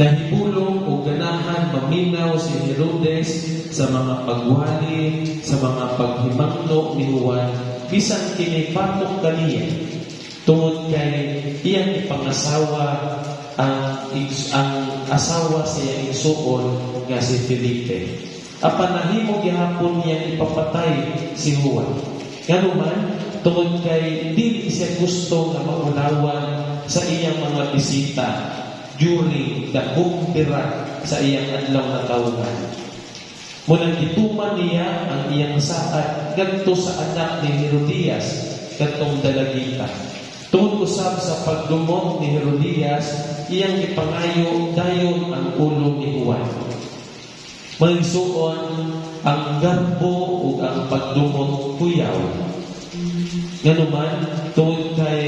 Nahibulong o ganahan maminaw si Herodes sa mga pagwali, sa mga paghimangno ni Juan, bisan kini patok kaniya. Tungod kay iyang ipangasawa ang asawa sa iyang igsuon nga si Felipe. Apan nahimo gihapon niyang ipapatay si Juan. Nganuman, tungod kay dili siya gusto nga maulawan sa iyang mga bisita during the bumpira sa iyang adlaw na tawagan. Munang gituman niya ang iyang saad kadto sa anak ni Herodias kadtong dalagita. Tungod usab sa pagdumot ni Herodias, iyang ipangayo dayon ang ulo ni Juan. Maligsuon ang garbo ug ang pagdumot kuyaw. Nganuman, tungod kay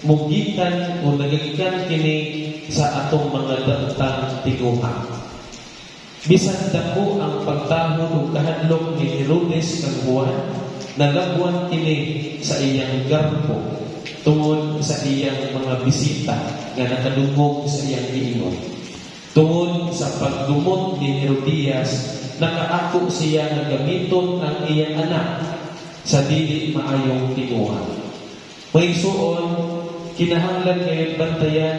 mugikan o nagagikan kini sa atong mga dantang tinguha. Bisan dako ang pagtahon ug kahadlok ni Herodes kang Juan, nalagwan kini sa iyang garbo tungod sa iyang mga bisita nga nakadungog sa iyang giingon. Tungod sa pagdumot ni Herodias, nakaako siya nga gamiton ang iyang anak sa dili maayong tinguha. Maigsuon, kinahanglan ngayon bantayan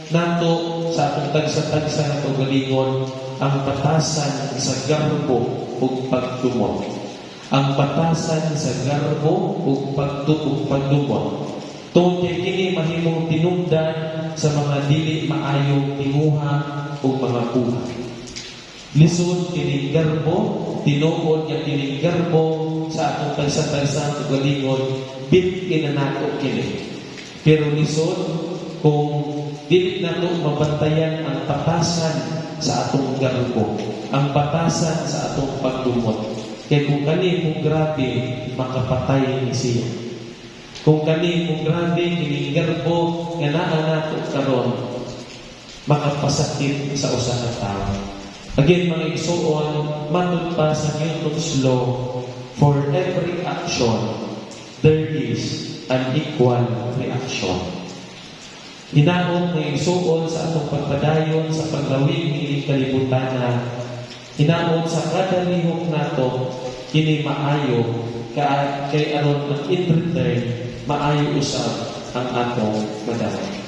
nato sa atong tagsa-tagsa na pagalingon ang batasan sa garbo ug pagdumot. Ang batasan sa garbo ug pagdumot. Tungod kay kini mahimong tinungdan sa mga dili maayong tinguha ug mga buhat. Lisod kining garbo, tinuod nga kining garbo sa atong tagsa-tagsa na pagalingon, bitin na nato kini. Pero lisod kung dili nato mabantayan ang batasan sa atong garbo, ang batasan sa atong pagdumot. Kaya kung kani kung grabe, makapatay ni siya. Kung kani kung grabe, kining garbo nga naa nato karon, makapasakit sa usa ka tawo. Again, mga igsuon, matod pa sa Newton's law, for every action, there is an equal reaction. Hinaot na igsuon sa atong pagpadayon sa paglawig ng kalibutan na hinaot sa kada lihok nato kini maayo kay aron in return maayo usab ang atong madawat.